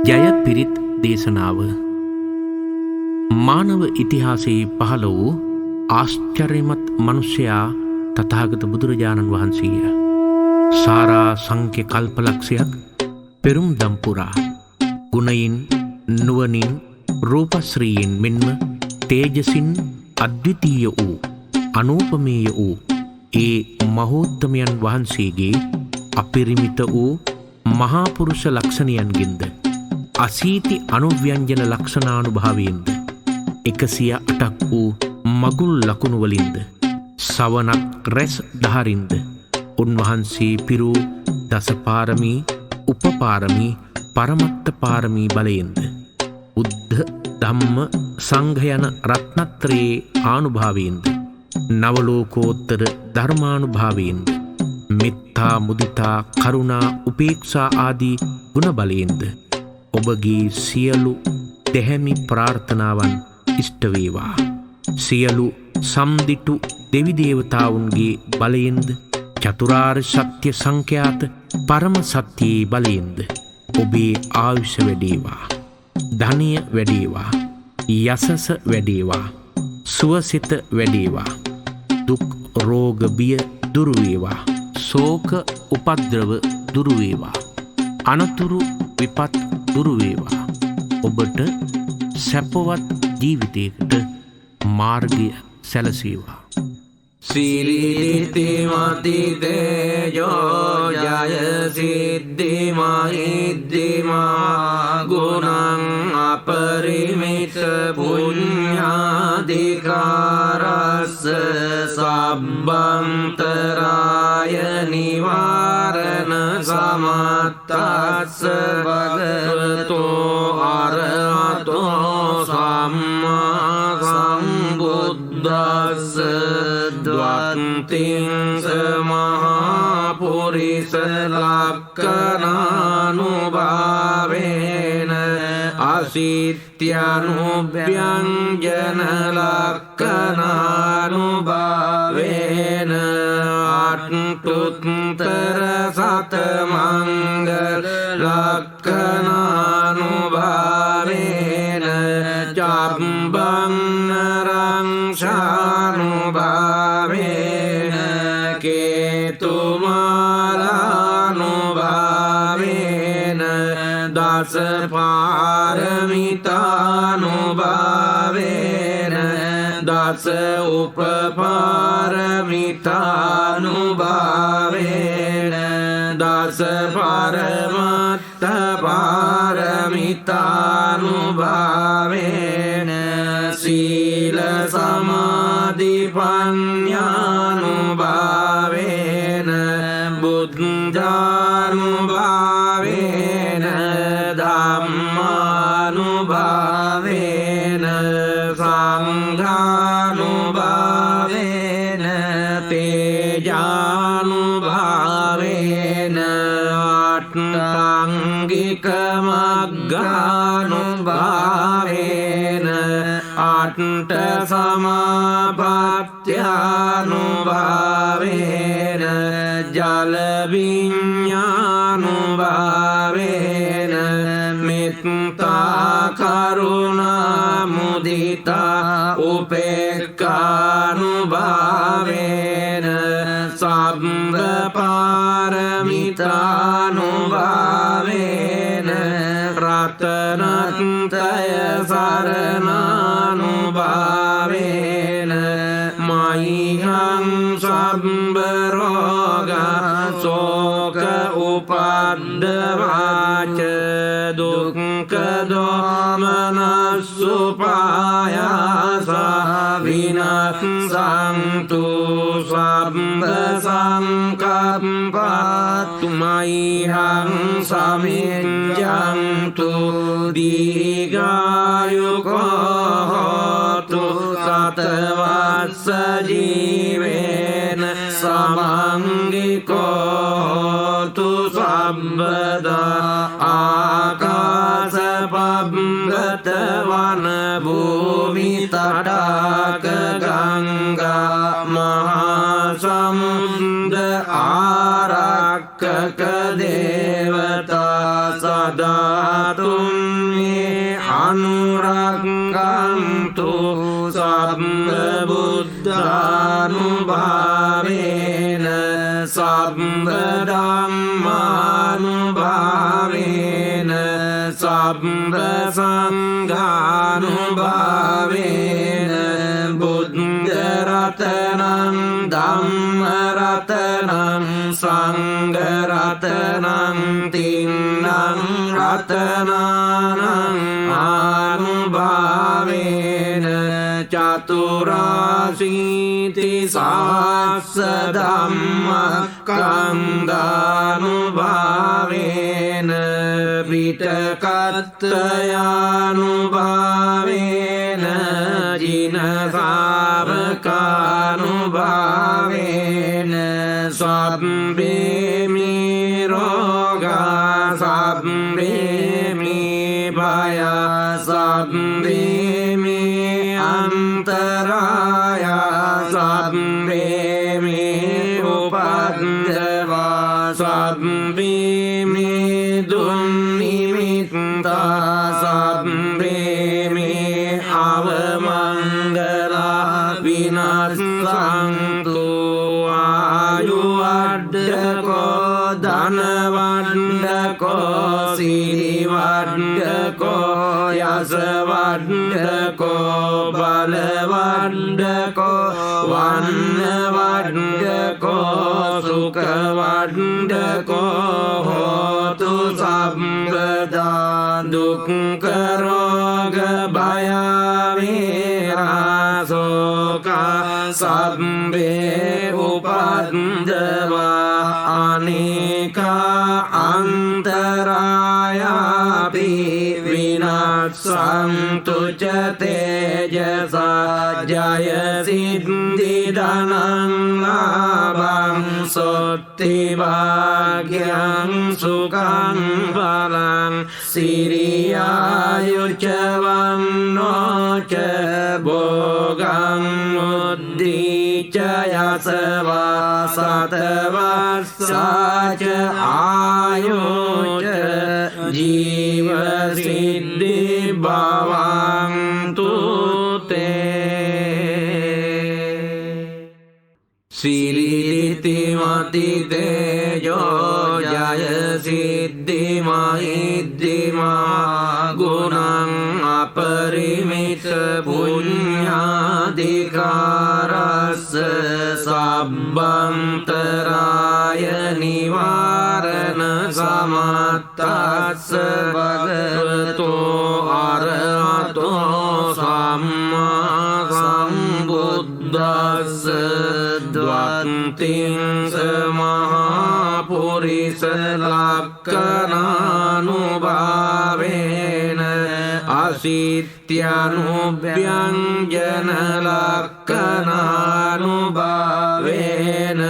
ජය පිරිත් දේශනාව මානව ඉතිහාසයේ පහළ වූ ආශ්චර්යමත් මනුෂ්‍යයා තථාගත බුදුරජාණන් වහන්සේය. සාරා සංඛ්‍ය කල්පලක්ෂයක් පෙරුම් දම් පුරා ගුණයින් නුවණින් රූපශ්‍රීයෙන් මෙන්ම තේජසින් අද්විතීය වූ අනූපමේය වූ ඒ මහෝත්තමයන් වහන්සේගේ අපරිමිත වූ මහා පුරුෂ ලක්ෂණයන්ගෙන්ද අසීති අනුව්‍යංජන ලක්ෂණානුභාවයෙන්ද 108ක් වූ මගුල් ලකුණු වලින්ද සවනක් රැස් දහරින්ද උන්වහන්සේ පිරූ දසපාරමී උපපාරමී පරමත්ත පාරමී බලයෙන්ද බුද්ධ ධම්ම සංඝ යන රත්නත්‍රයේ ආනුභාවයෙන්ද නවලෝකෝත්තර ධර්මානුභාවයෙන්ද මෙත්තා මුදිතා කරුණා උපේක්ෂා ආදී ගුණ බලයෙන්ද ඔබගේ සියලු දෙහැමි ප්‍රාර්ථනාවන් ඉෂ්ට වේවා. සියලු සම්දිටු දෙවි දේවතාවුන්ගේ බලයෙන්ද චතුරාර්ය සත්‍ය සංඛ්‍යාත පරම සත්‍යයේ බලයෙන්ද ඔබේ ආයුෂ වැඩේවා. ධනය වැඩේවා. යසස වැඩේවා. සුවසිත වැඩේවා. දුක් රෝග බිය දුරු වේවා. ශෝක උපද්‍රව දුරු වේවා. අනතුරු විපත් දුරු වේවා. ඔබට සැපවත් ජීවිතයකට මාර්ගය සැලසේවා. සිරිති මති තේජෝ ජය සිද්ධි මහිද්දිමා ගුණං අපරිමිත පුඤ්ඤාධිකාරස්ස සබ්බන්තරාය නිවාරණ සමත්තස්ස භගවතෝ අරහතෝ සම්මා සම්බුද්දස්ස ද්වන්තිං සමහා පුරිස ලක්ඛනානුභාවේන අසිත්‍යනුභ්‍යංජන ලක්ඛනානුභාවේන අට්ඨුත්තර සතමංගල ලක්ඛනානුභාවේන චබ්බං නරං කේතුමාලානුභාවේන දස පාරමිතානුභාවේන දස උපපාරමිතානුභාවේන දස පරමත්ත පාරමිතානුභාවේන සීල සමාධි පඤ්ඤානුභාවේන බුද්ධානුභාවේන ධම්මානුභාවේන සංඝානුභාවේන තේජානුභාවේන අට්ඨාංගික මග්ගානුභාවේන අට්ඨ සමාපත්ත්‍යානුභාවේන ජල විඤ්ඤානුභාවේන මෙත්තා කරුණා මුදිතා උපේක්ඛානුභාවේන සබ්බ පාරමිතානුභාවේන රතනත්‍රය සරණානුභාවේන මයිහං සම්බ රෝග ශෝක උපද්දවාච දුක්ඛ දෝමනස්සුපායාස විනස්සන්තු සම්බ සංකප්පතු මයිහං සමිඤ්ඤන්තු දීඝායුකෝ හෝතු සතවස්ස ජීවේන සමංගිකෝ හෝතු සම්බදා ආකාශ පබ්බත වන භූමි තඩාක ගංගා මහා සමුද්‍ර ආරක්කක දේවතා සදා තුන්නේ අනුරක්කන්තු සබ්බ බුද්ධානුභාවේන සබ්බ ධම්මානුභාවේන සබ්බ සංඝානුභාවේන බුද්ධ රතනං ධම්ම රතනං සංඝ රතනං තින්නං රතනානං ආනුභාවේන චතුරාසීති සහස්ස ධම්මස්කන්ධානුභාවේන පිටකත්තයානුභාවේන ජින ශාවකානුභාවේන සබ්බේ මේ රෝගා සබ්බේ මේ භය සබ්බේ මේ අන්තරාය සබ්බේ මේ උපද්දවා සබ්බේ මේ දුන්නිමිත්තා සබ්බේ මේ අවමංගලා විනාශන්තු ආයුවඩ්ඩකෝ ධනවඩ්ඩකෝ සිරිවඩ්ඩකෝ යසවඩ්ඩකෝ බලවඩ්ඩකෝ වන්නවඩ්ඩකෝ සුඛවඩ්ඩකෝ හෝතු සම්පදා දුක්ඛ රෝග භය වේරාසෝක සබ්බේ උපද්දවා අනේක අන්තරායාපි විනාශන්තු ච තේජසා ජය සිද්ධි ධනං ලාභං සොත්ති භාග්‍යං සුඛං බලං සිරියායුච වන්නෝ ච භෝගං උද්ධීච යසවා සතවස්සාච ආයෝච ජීව සිද්ධි භවන්තු සිරිති මති තේජෝ ජය සිද්ධි මහිද්දිමා ගුණං අපරිමිත පුඤ්ඤාධිකාරස්ස සබ්බන්තරාය නිවාරණ සමත්තස්ස භගවතෝ අරහතෝ සම්මා සම්බුද්දස්ස ද්වන්තිං සමහා පුරිස ලක්ඛනානුභාවේන අසිත්‍යනුභ්‍යංජන ලක්ඛනානුභාවේන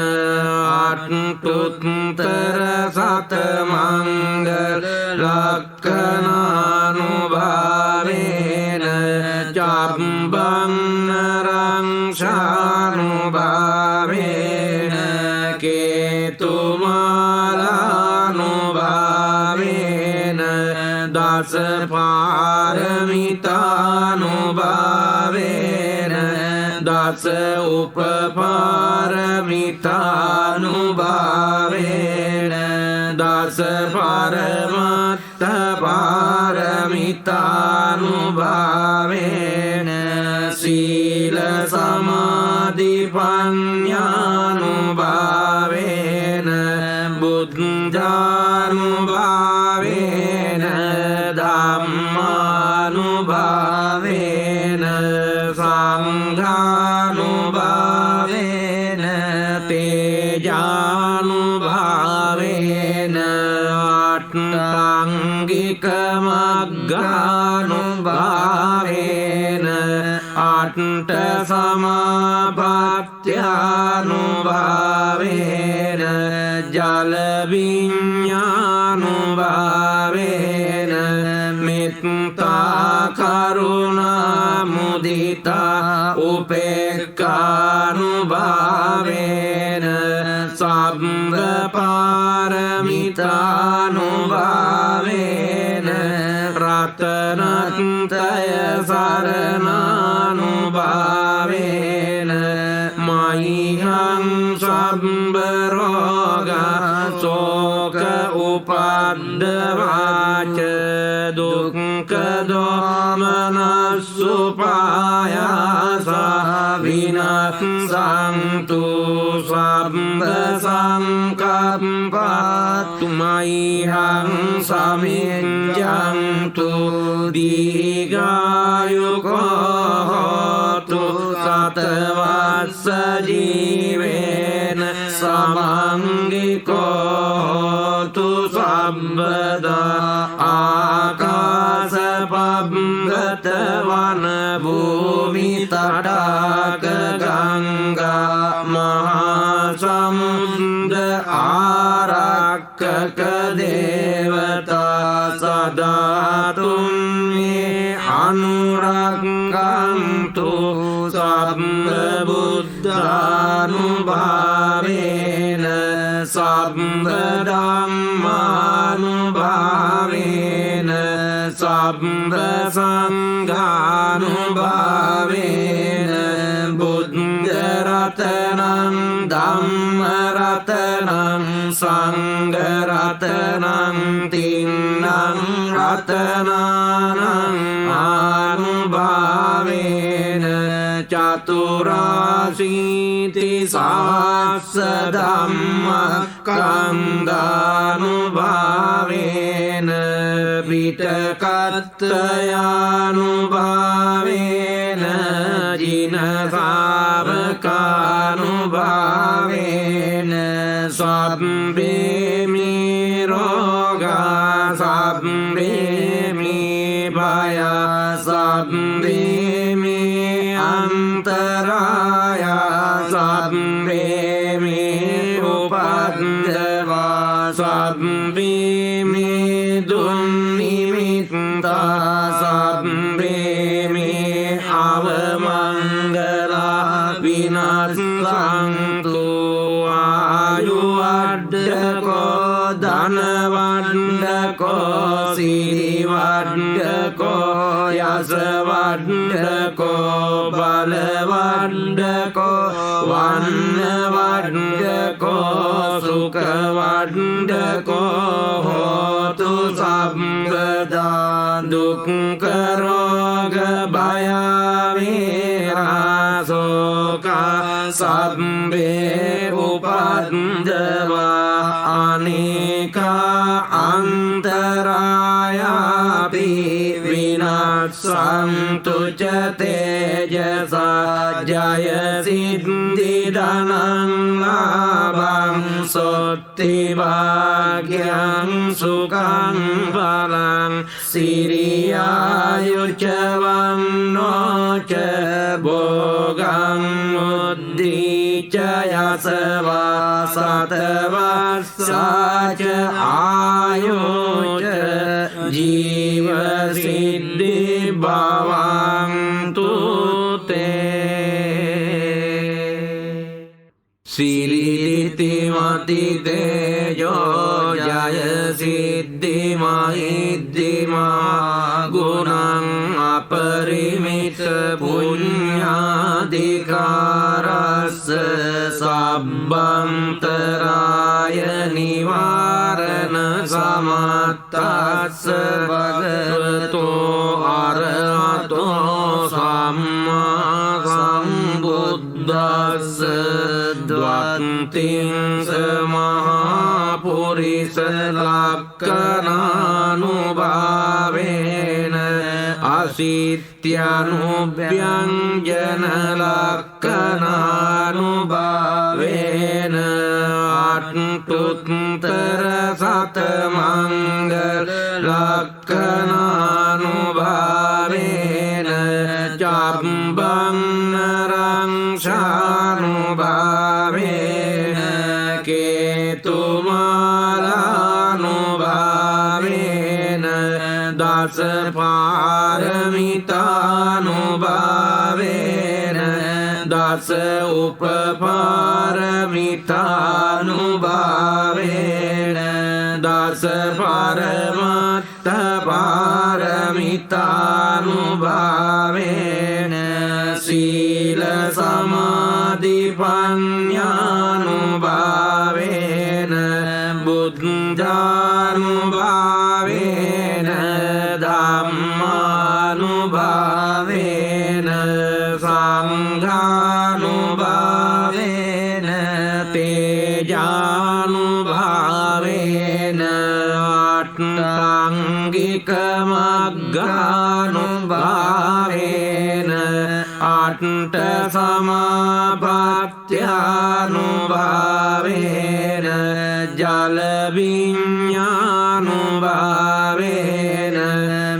අට්ඨුත්තර සතමංගල ලක්ඛනානුභාවේන චම්බන්නරං ශානුභාවේන කේතුමාලානුභාවේන දස පාරමිතානුභාවේන දස උපපාරමිතානුභාවේන දස පරමත්ත පාරමිතානුභාවේන සීල සමාධි පඤ්ඤානුභාවේන බුද්ධානුභාවේන ධම්මානුභාවේන සංඝානුභාවේන තේජානුභාවේන අට්ඨාංගික මග්ගානුභාවේන අට්ඨ සමාපත්ත්‍යානුභාවේන ජල විඤ්ඤානුභාවේන මෙත්තා කරුණා මුදිතා උපේක්ඛානුභාවේන සබ්බ පාරමිතානුභාවේන රතනත්තය සරණානුභාවේන මයිහං සම්බරෝග සෝක උපද්දවාච දුක්ඛ දෝමනස්සුපායාස විනස්සන්තු සම්බ සංකප්පත්තු මයිහං සමිඤ්ඤන්තු දීඝායුකෝ හෝතු සතවස්ස ජීවේන සමංගිකෝ හෝතු සම්බදා ආකාශ පබ්බත වන භූමි තටාක ගංගා මහා සමුද්‍ර ආරක්කක දේවතා සදාතුම් මේ අනුරක්ඛන්තු සම්බ බුද්ධානුභාවේන සම්බ ධම්මානුභාවේන සම්බ සංඝානුභාවේන බුද්ධ රතනං ධම්ම රතනං සංඝ රතනං තින්නං රතනානං ආනුභාවේන චතුරාසීති සාස්ස ධම්මස්කන්ධානුභාවේන පිටකත්තයානුභාවේන ජින ශාවකානුභාවේන සබ්බේ මේ රෝගා සබ්බේ මේ භය සබ්බේ මේ අන්තරාය සබ්බේ මේ උපද්දවා සබ්බේ මේ දුන්නිමිත්තා සබ්බේ මේ අවමංගලා විනස්සන්තු ආයුවඩ්ඩකෝ ධනවඩ්ඩකෝ සිරිවඩ්ඩකෝ යසවඩ්ඩකෝ බලවඩ්ඩකෝ වන්නවඩ්ඩකෝ සුඛවඩ්ඩකෝ හෝතු සම්පදා දුක්ඛ රෝග භය වේරාසෝක සබ්බේ උපද්දවා අනේක අන්තරායාපි විනස්සන්තු ච තේජසා ජය සිද්ධි ධනං ලාභං සොත්ති භාග්‍යං සුඛං බලං සිරියායුච වන්නෝ ච භෝගං උද්ධීච යසවා සතවස්සාච ආයෝච ජීව සිද්ධි භවන්තු සිරිලිතිමති තේජෝ ජය සිද්ධි මහිද්දිමා ගුණං අපරිමිත පුඤ්ඤාධිකාරස්ස සබ්බන්තරාය නිවාරණ සමත්තස්ස භගවතෝ අරහතෝ සම්මා සම්බුද්දස්ස ද්වත්තිං සමහා පුරිස ලක්ඛනානුභාවේන අසිත්‍යනුභ්‍යංජන ලක්ඛනානුභාවේන අට්ඨුත්තර සතමංගල ලක්ඛනානුභාවේන චම්බං නරං කේතුමාලානුභාවේන දස පාරමිතානුභාවේන දස උපපාරමිතානුභාවේන දස පරමත්ත පාරමිතානුභාවේන පාරමිතානුභාවේන සීල සමාධි පඤ්ඤානුභාවේන බුද්ධානුභාවේන ධම්මානුභාවේන සංඝානුභාවේන තේජානුභාවේන අට්ඨාංගික මග්ගානුභාවේන අට්ඨ සමාපත්ත්‍යානුභාවේන ජල විඤ්ඤානුභාවේන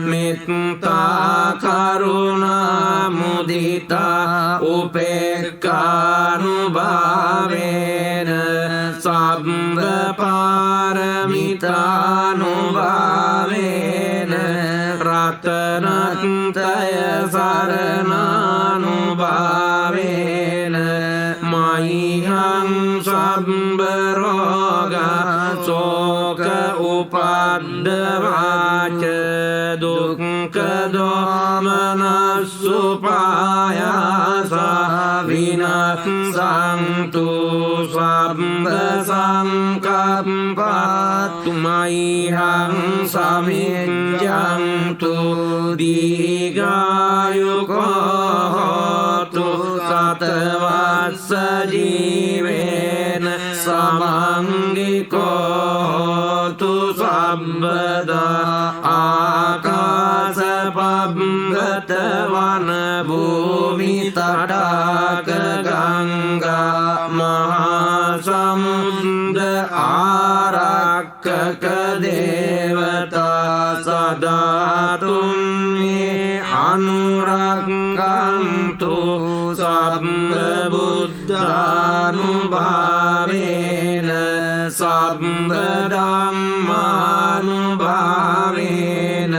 මෙත්තා කරුණා මුදිතා උපේක්ඛානුභාවේන සබ්බ පාරමිතානුභාවේන රතනත්‍රය සරණානුභාවේන මයිහං සබ්බ රෝගා සෝක උපද්දවාච දුක්ඛ දෝමනස්සුපායාසා විනස්සන්තු සබ්බ සංකප්පත්තු මයිහං සමිඤ්ඤන්තු දීඝායුකෝ හෝතු සතවස්ස ජීවේන සමංගිකෝ හෝතු සම්බදා ආකාශ පබ්බත වන භූමි තටාක ගංගා මහා සමුද්ද ආරක්කක දේවතා සදාතුන් මේ අනුරක්ඛන්තු සබ්බ බුද්ධානුභාවේන සබ්බ ධම්මානුභාවේන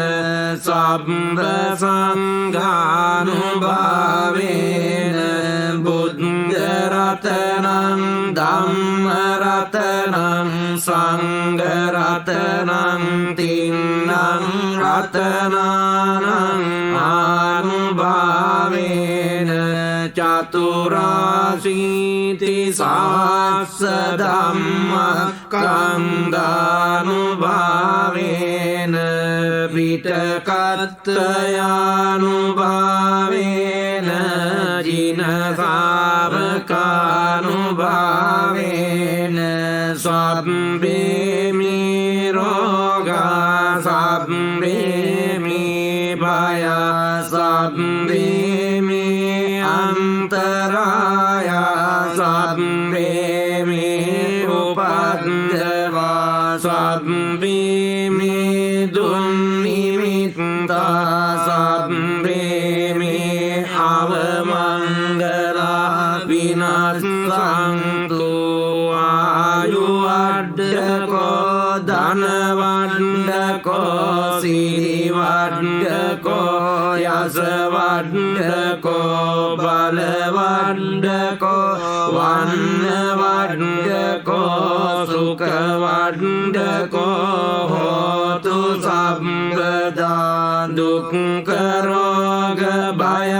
සබ්බ සංඝානුභාවේන බුද්ධ රතනං ධම්ම රතනං සංඝ රතනං තින්නං රතනානං ආනුභාවේන චතුරාසීති සාස්ස ධම්මස්කන්ධානුභාවේන පිටකත්තයානුභාවේන ජින ශාවකානුභාවේන සබ්බේ මේ රෝගා සබ්බේ මේ භය සබ්බේ මේ අන්තරාය සබ්බේ මේ උපද්දවා සබ්බේ මේ දුන්නිමිත්තා සබ්බේ මේ අවමංගලා විනස්සන්තු ආයුවඩ්ඩකෝ ධනවඩ්ඩකෝ සිරිවඩ්ඩකෝ යසවඩ්ඩකෝ බලවඩ්ඩකෝ වන්නවඩ්ඩකෝ සුඛවඩ්ඩකෝ හෝතු සම්පදා දුක්ඛ රෝග භය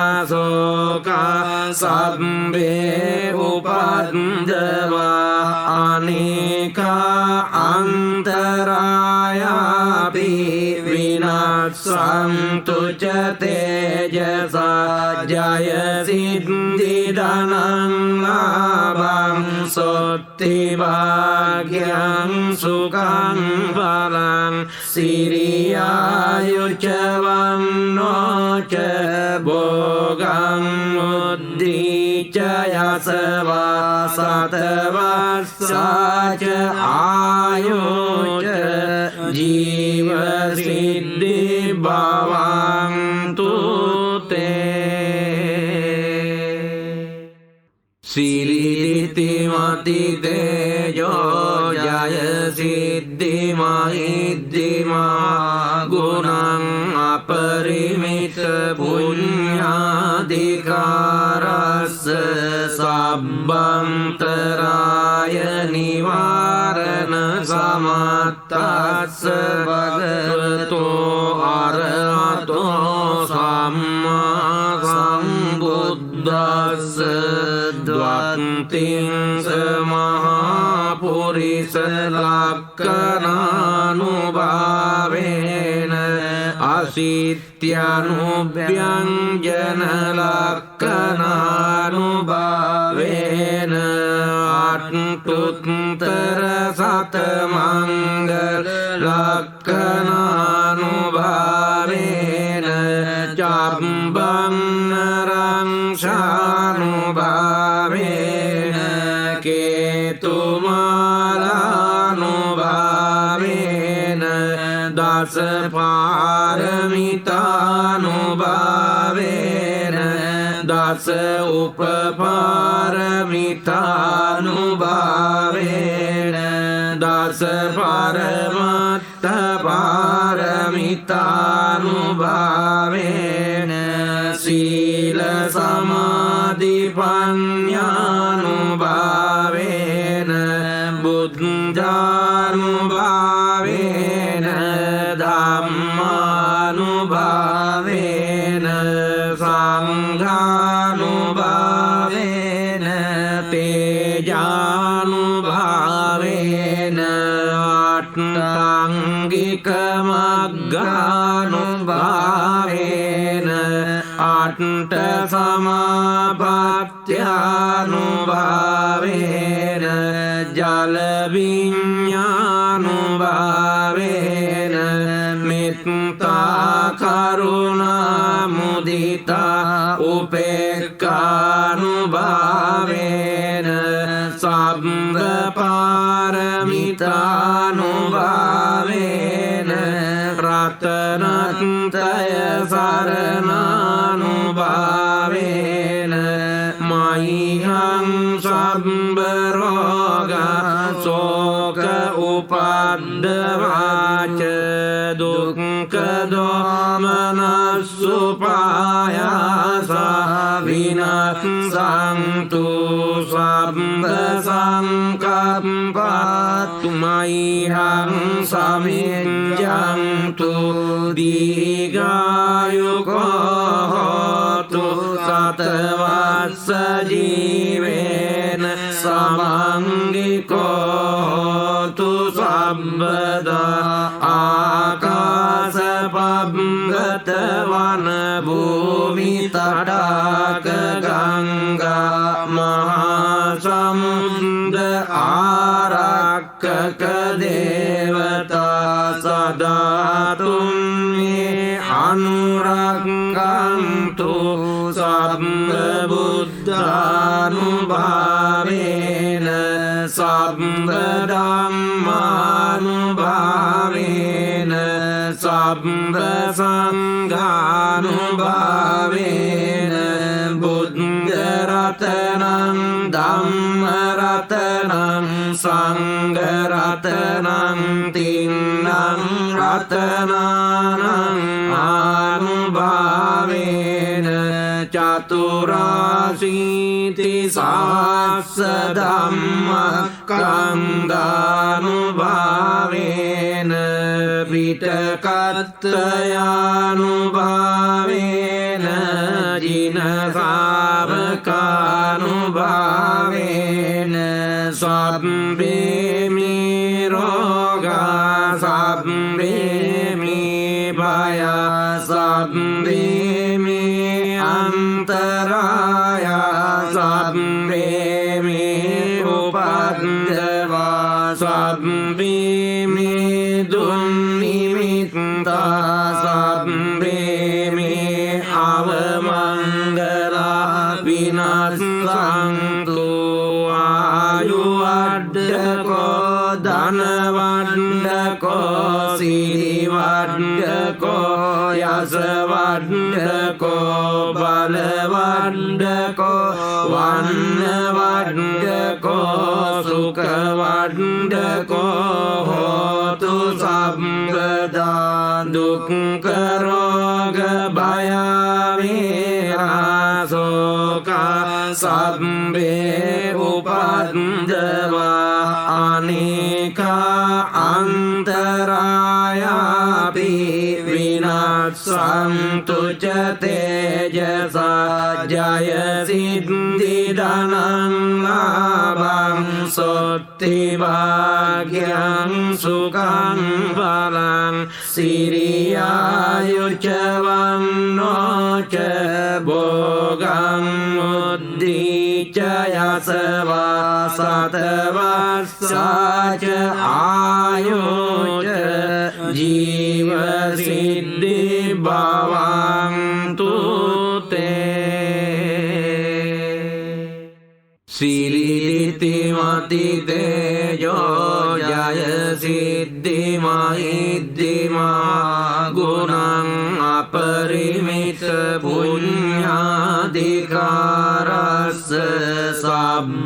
වේරාසෝකා සබ්බේ උපද්දවා අනේකා අන්තරායාපි විනස්සන්තු ච තේජසා ජය සිද්ධි ධනං ලාභං සොත්ති භාග්‍යං සුඛං බලං සිරියායුච වන්නෝ ච භෝගං උද්ධිච යසවා සතවස්සාච ආයෝච ජීව සිද්ධි භවන්තු සිරිදිතිමති තේජෝ ජය සිද්ධිමහිද්ධිමා ගුණං අපරිමිත පුඤ්ඤාධිකාරස්ස සබ්බන්තරාය නිවාරණ සමත්තස්ස භගවතු තිංස මහාපුරිස ලක්ඛනානුභාවේන අසිත්‍යනුභ්‍යංජන ලක්ඛනානුභාවේන අට්ඨුත්තර සතමංගල ලක්ඛනානුභාවේන චබ්බන්නරං ශානුභාවේන කේතුමාලානුභාවේන දස පාරමිතානුභාවේන දස උපපාරමිතානුභාවේන දස පරමත්ත පාරමිතානුභාවේන සීල සමාධි පඤ්ඤානුභාවේන බුද්ධානුභාවේන ධම්මානුභාවේන සංඝානුභාවේන තේජානුභාවේන අට්ඨාංගික මග්ගානුභාවේන අට්ඨ සමාපත්ත්‍යානුභාවේන ජල විඤ්ඤානුභාවේන මෙත්තා කරුණා මුදිතා උපේක්ඛානුභාවේන සබ්බ පාරමිතානුභාවේන රතනත්‍රය සරණානුභාවේන මයිහං සබ්බ රෝග සෝක උපද්දවාච දුක්ඛ දෝමනස්සුපායාස විනස්සන්තු සබ්බ සංකප්පත්තු මයිහං සමිඤ්ඤන්තු දීඝායුකෝ හෝතු සතවස්ස ජීවේන සමංගිකෝ හෝතු සම්බදා ආකාශ පබ්බත වන භූමි තටාක ගංගා මහා සමුද්ද ආරක්කක දේවතා සදාතුන් මේ අනුරක්ඛන්තු සබ්බ බුද්ධානුභාවේන සබ්බ ධම්මානුභාවේන සබ්බ සංඝානුභාවේන බුද්ධ රතනං ධම්ම රතනං සංඝ රතනං තින්නං රතනානං ආනුභාවේන චතුරාසීති සාස්ස ධම්මස්කන්ධානුභාවේන පිටකත්තයානුභාවේන ජින ශාවකානුභාවේන සබ්බේ මේ රෝගා සබ්බේ මේ භය සබ්බේ මේ අන්තරාය සබ්බේ මේ උපද්දවා සබ්බේ මේ දුන්නිමිත්තා සබ්බේ මේ අවමංගලා විනස්සන්තු ආයුවඩ්ඩකෝ ධනවඩ්ඩකෝ සිරිවඩ්ඩකෝ යසවඩ්ඩකෝ බලවඩ්ඩකෝ වන්නවඩ්ඩකෝ සුඛවඩ්ඩකෝ හෝතු සම්පදා දුක්ඛ රෝග භය වේරාසෝක සබ්බේ උපද්දවා අනේකා අන්තරායාපි विनाशन्तु च तेजसा जय सिद्धिधनं लाभं सोत्तिभाग्यं सुखं बलं सिरियायुच वन्नो च भोगं बुद्धि च यशवा सतवस्सा च आयु च जीवसिद्धि भवन्तु ते सिरितिमति तेजो जय सिद्धिमहिद्धिमा गुणं अपरिमित पुण्याधिकारस्य सब्बन्तराय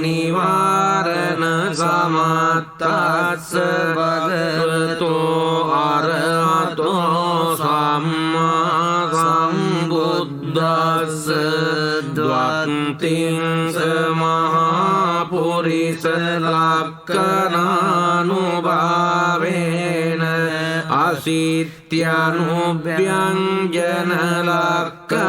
निवारण समत्तस्य भगवतो अरहतो सम्मा सम्बुद्धस्य द्वान्तिंस महापुरुष लक्षणानुभावेन अशीत्यनुव्यञ्जन लक्षणानुभावेन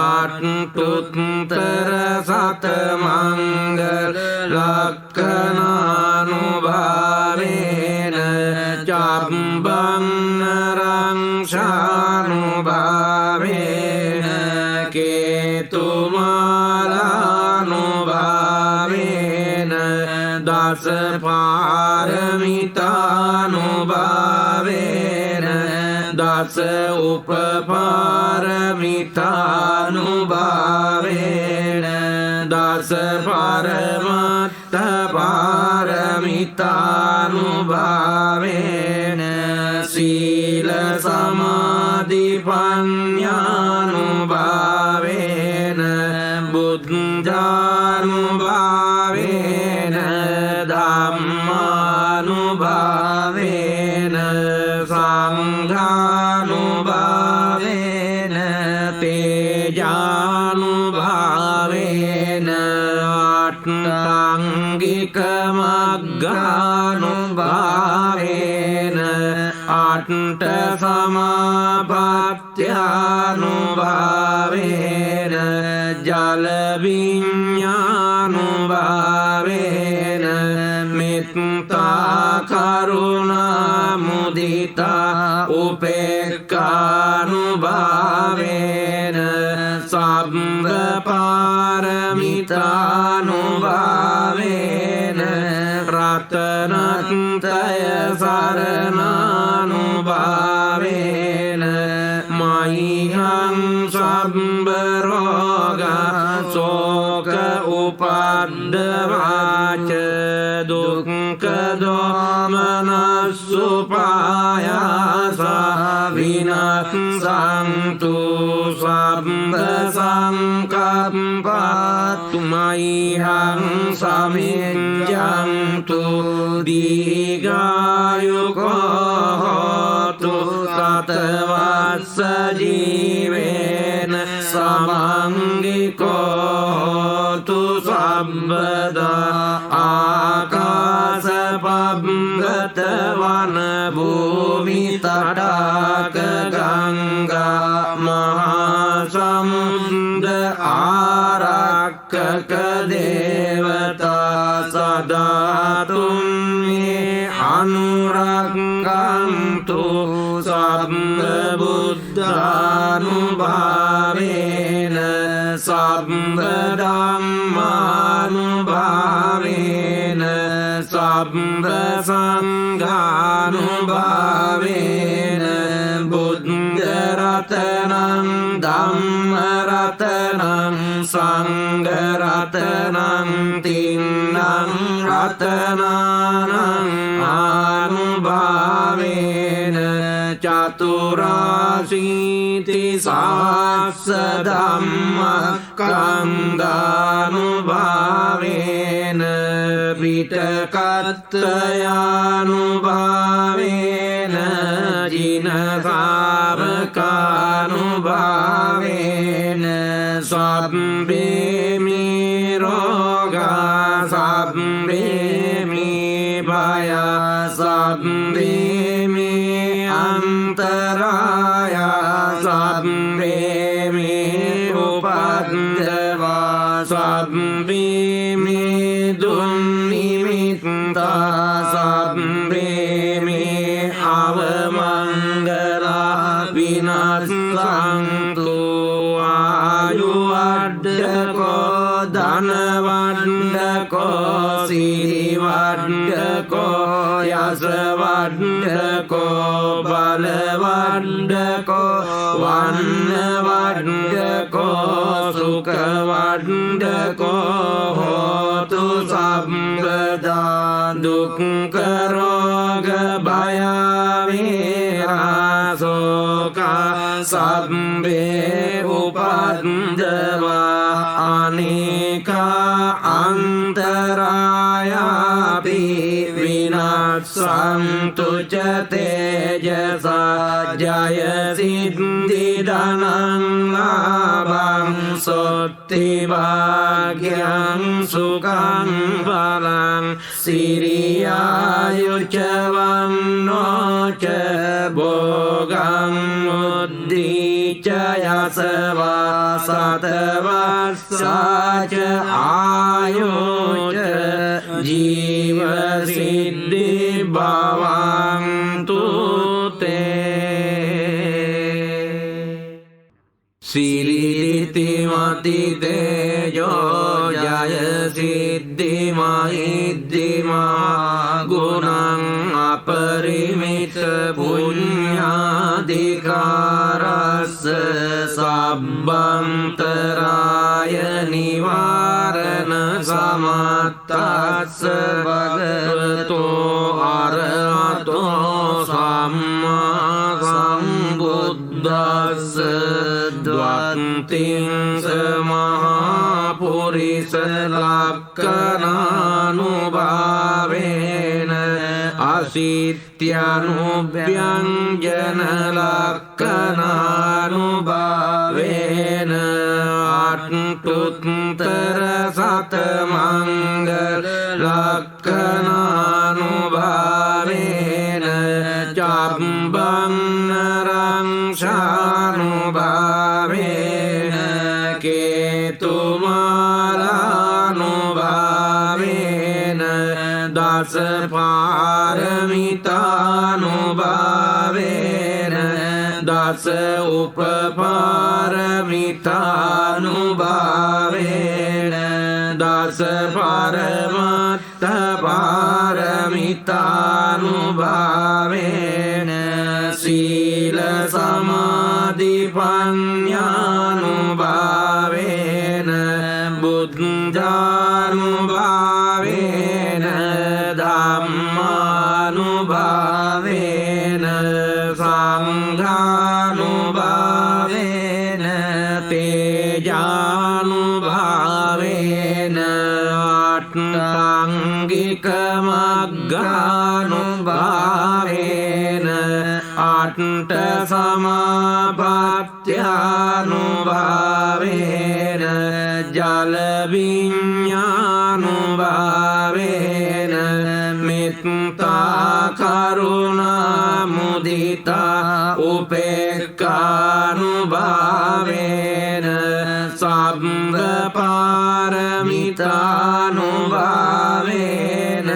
अष्टोत्तर शतमङ्गल लक्षणानुभावेन चाम्बन्नरंशानुभावेन केतुमालानुभावेन दश पारमितानुभावेन दश उपपारमितानुभावेन दश परमत्त पारमितानुभावेन शील समाधि पञ्चानुभावेन बुद्धानुभावेन धम्मानुभावेन संघानुभावेन तेजानुभावेन आष्टाङ्गिकमग्गानुभावेन आष्टसमापत्यानुभावेन जलविज्ञानुभावेन मित्ता करुणा मुदिता उपेक्षानुभावेन साम्बपारमितानुभावेन रत्नत्रय शरणानुभावेन मह्यं सम्बरोगा शोक उपद्रवाच दुःखदोमनस्सुपायासा विनाशन्तु सर्वसङ्कल्पात् मह्यं समिञ्जन्तु दीर्घायुको होतु शतवत्स जीवेन समङ्गिको होतु सर्वदा आकाशपङ्गतवन भूमि तटाक गङ्गा महासमुद्र आरक्षक देवता सदा तुम्हे अनुरक्षन्तु सर्वबुद्धानुभावेन सर्वधम्मानुभावेन सर्वसङ्घानुभावेन बुद्धरत्नं धम्मरत्नं सङ्घरत्नं तीर्णं रत्नानाम् अनुभावेन चतुराशीतिसहस्रधम्मस्कन्धानुभावेन पिटकत्रयानुभावेन जिनसावकानुभावेन सर्वे मे रोगा सर्वे मे भया सब्बे मे अंतराया सब्बे मे उपद्रवा सब्बे मे दुर्निमित्ता सब्बे मे अवमंगला विनाशन्तु आयुवड्डको धनवड्डको सिरिवड्डको यशवड्डको बलवड्डको वन्नवड्डको सुखवड्डको होतु सर्वदा दुःखरोग भयाविराशोका सब्बे उपद्रवा अनेका अंतरायापि विनाशन्तु च तेजसा जय सिद्धिधनं लाभं सोत्तिभाग्यं सुखं बलं सिरियायुर्जवन्नो च भोगं बुद्धि च यशवा सतवत्सा च आयु च जीवसिद्धि भवन्तु ते सिरितिमति तेजो जय सिद्धिमहिद्धिमा गुणं अपरिमित पुण्याधिकारस्य सब्बन्तराय निवारण समर्थस्य भगवतो अरहतो सम्मा सम्बुद्धस्य द्वान्तिंस महापुरुष लक्षणानुभावेन अशीत्यनुव्यञ्जन लक्षणानुभावेन अष्टोत्तर शतमङ्गल लक्षणानुभावेन चाम्बन्नरंशानुभावेन केतुमालानुभावेन दश पारमितानुभावेन दश उपपारमितानुभावेन दश परमत्त पारमितानुभावेन शील समाधि पञ्चानुभावेन बुद्धानुभावेन धम्मानुभावेन संघानुभावेन तेजानुभावेन आट्टाङ्गिकमग्गानुभावेन आट्टसमापत्यानुभावेन जलविज्ञानुभावेन मित्ता करुणा मुदिता उपेक्षानुभावेन सर्वपारमितानुभावेन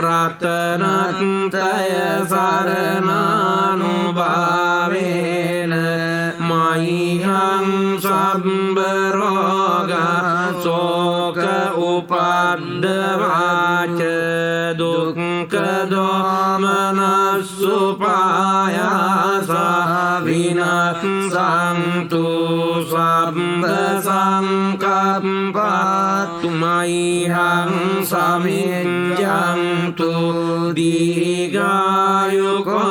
रत्नत्रय शरणानुभावेन मह्यं सर्वरोग शोक उपद्रवाच दुःखदोमनस्सुपायासा विनाशन्तु सर्वसङ्कल्पात् मह्यं समिञ्जन्तु दीर्घायुको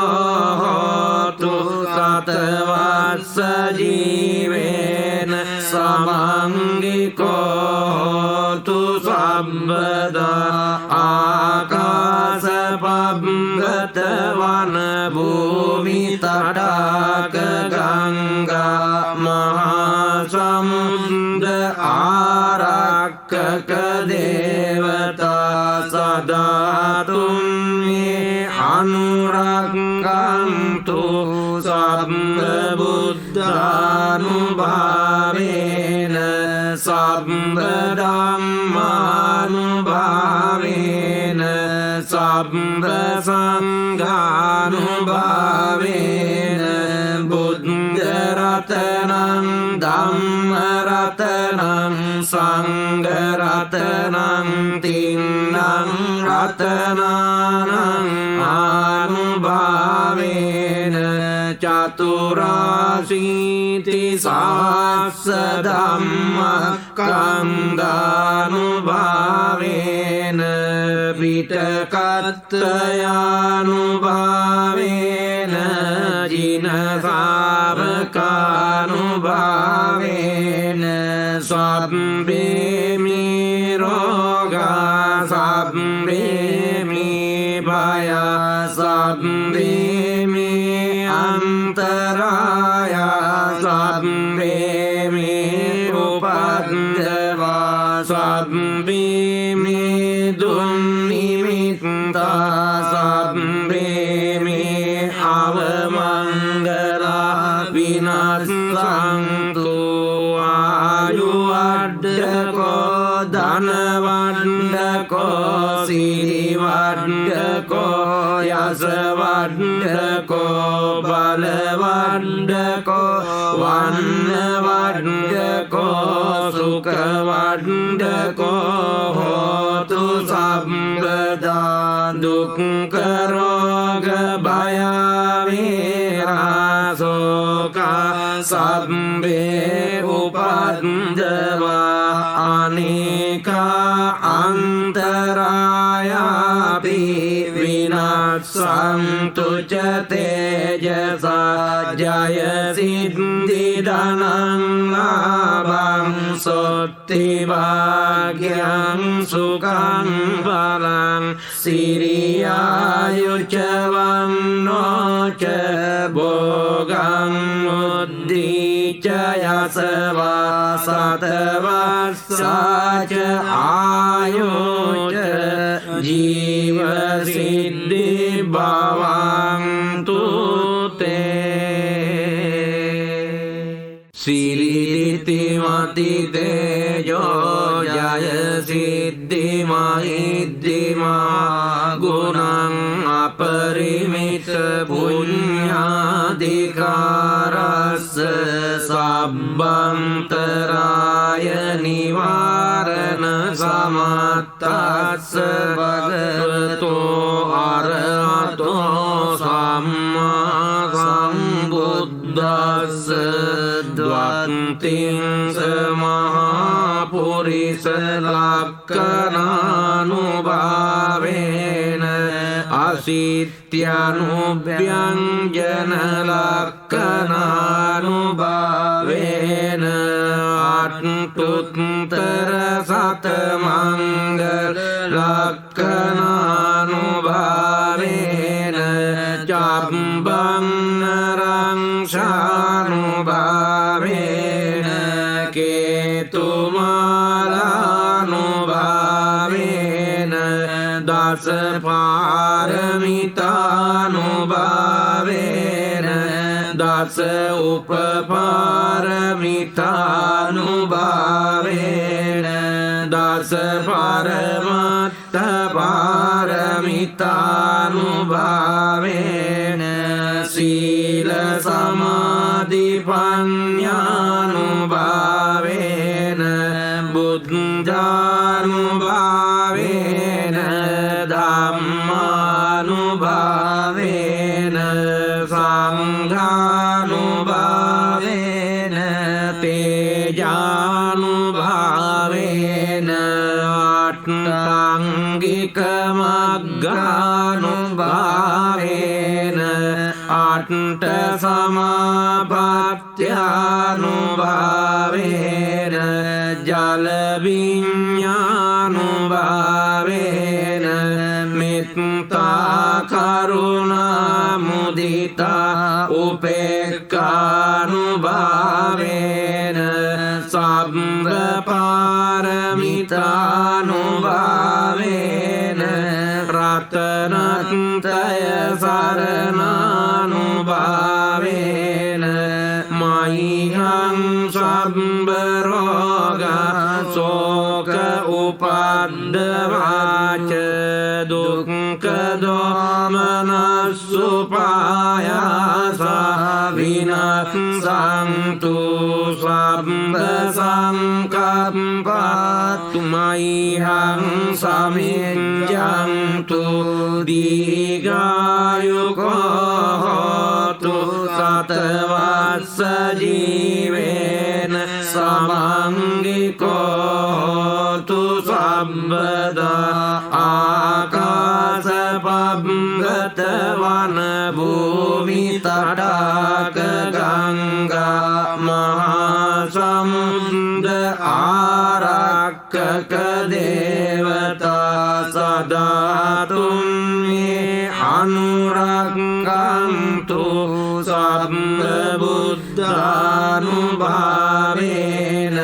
होतु शतवत्स जीवेन समङ्गिको होतु सर्वदा आकाशपङ्गतवन भूमितटाक गङ्गा महासमुद्र आरक्षक देवता सदा ධාතුන් මේ අනුරක්ඛන්තු සබ්බ බුද්ධානුභාවේන සබ්බ ධම්මානුභාවේන සබ්බ සංඝානුභාවේන බුද්ධ රතනං ධම්ම රතනං සංඝ රතනං තින්නං රතනානං ආනුභාවේන චතුරාසීති සහස්ස ධම්මස්කන්ධානුභාවේන පිටකත්තයානුභාවේන ජින ශාවකානුභාවේන සබ්බේ මේ රෝගා සබ්බේ මේ භය සබ්බේ මේ අන්තරාය සබ්බේ මේ උපද්දවා සබ්බේ මේ දුන්නිමිත්තා සබ්බේ මේ අවමංගලා විනාශන්තු ආයුවඩ්ඩකෝ ධනවඩ්ඩකෝ සිරිවඩ්ඩකෝ යසවඩ්ඩකෝ බලවඩ්ඩකෝ වන්නවඩ්ඩකෝ සුඛවඩ්ඩකෝ හෝතු සම්පදා දුක්ඛ රෝග භය වේරාසෝක සබ්බේ උපද්දවා අනේක අන්තරායාපි විනාශන්තු ච තේජසා ජය සිද්ධි ධනං ලාභං සොත්ති භාග්‍යං සුඛං බලං සිරියායුච වන්නෝ ච භෝගං උද්ධීච යසවා සතවස්සාච ආයෝච ජීව සිද්ධි භවන්තු තේ සිරිති මති තේජෝ ජය සිද්ධි මහිද්දිමා ගුණං අපරිමිත පුඤ්ඤාධිකාරස්ස සබ්බන්තරාය නිවාරණ සමත්තස්ස භගවතෝ අරහතෝ සම්මා සම්බුද්දස්ස ද්වත්තිං සමහා පුරිස ලක්ඛනානුභාවේන අසිත්‍යනුභ්‍යංජන ලක්ඛනානුභාවේන අට්ඨුත්තර සතමංගල ලක්ඛනානුභාවේන චබ්බං නරංශානුභාවේන කේතුමාලානුභාවේන දස පාරමිතානුභාවේන දස උපපාරමිතානුභාවේන දස පරමත්ත පාරමිතානුභාවේන සීල සමාධි පඤ්ඤානුභාවේන බුද්ධානුභාවේන ධම්මානුභාවේන සංඝානුභාවේන තේජානුභාවේන අට්ඨාංගික මග්ගානුභාවේන අට්ඨ සමාපත්ත්‍යානුභාවේන ජල විඤ්ඤානුභාවේන මෙත්තා කරුණා මුදිතා උපේක්ඛානුභාවේන සබ්බ පාරමිතානුභාවේන රත රතනත්තය සරණානුභාවේන මයිහං සම්බරෝග සෝක උපද්දවාච දුක්ඛ දෝමනස්සුපායාස විනස්සන්තු සම්බ සංකප්පත්තු මයිහං සමිඤ්ඤන්තු දීඝායුකෝ හෝතු සතවස්ස ජීවේන සමංගිකෝ හෝතු සම්බදා ආකාශ පබ්බත වන භූමි තටාක ගංගා මහා සමුද්ද ආරක්කක දේවතා සදාතුන් මේ අනුරක්ඛන්තු සම්බ බුද්ධානුභාවේන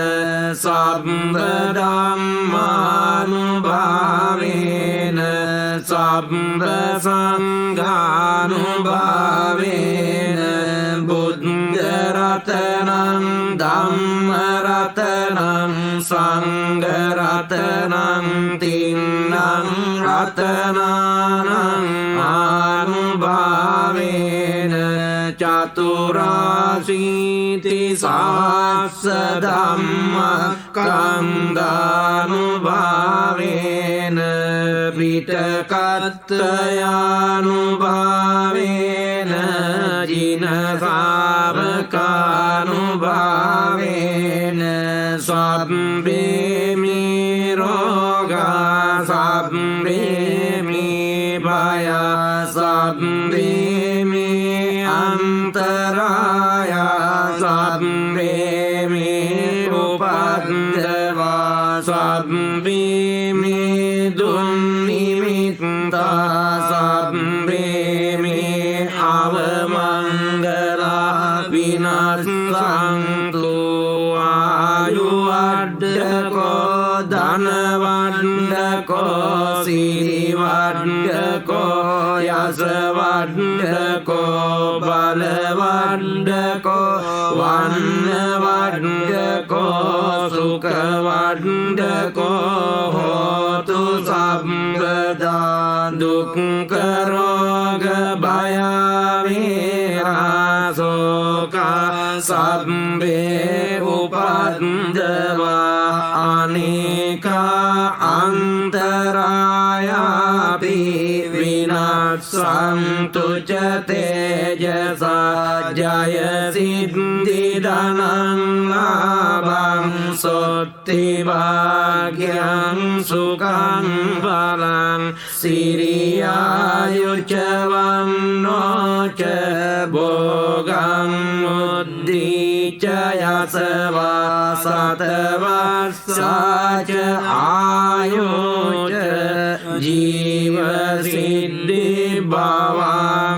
සම්බ ධම්මානුභාවේන සම්බ සංඝානුභාවේන බුද්ධ රතනං ධම්ම රතනං සංඝ රතනං තින්නං රතනානං ආනුභාවේන චතුරාසීති සහස්ස ධම්මස්කන්ධානුභාවේන පිටකත්තයානුභාවේන ජින ශාවකානුභාවේන සබ්බේ මේ රෝගා සබ්බේ මේ භය සබ්බේ මේ අන්තරාය සබ්බේ මේ උපද්දවා සබ්බේ මේ දුන්නිමිත්තා සබ්බේ මේ අවමංගලා විනස්සන්තු ආයුවඩ්ඩකෝ ධනවඩ්ඩකෝ සිරිවඩ්ඩකෝ යසවඩ්ඩකෝ බලවඩ්ඩකෝ වන්නවඩ්ඩකෝ සුඛවඩ්ඩකෝ හෝතු සම්පදා දුක්ඛ රෝග භය වේරාසෝක සබ්බේ උපද්දවා අනේක අන්තරායාපි විනස්සන්තු ච තේජසා ජය සිද්ධි ධනං ලාභං සොත්ති භාග්‍යං සුඛං බලං සිරියායුච වන්නෝ ච භෝගං උද්ධීච යසවා සතවස්සාච ආයෝච ජීව සිද්ධි භවා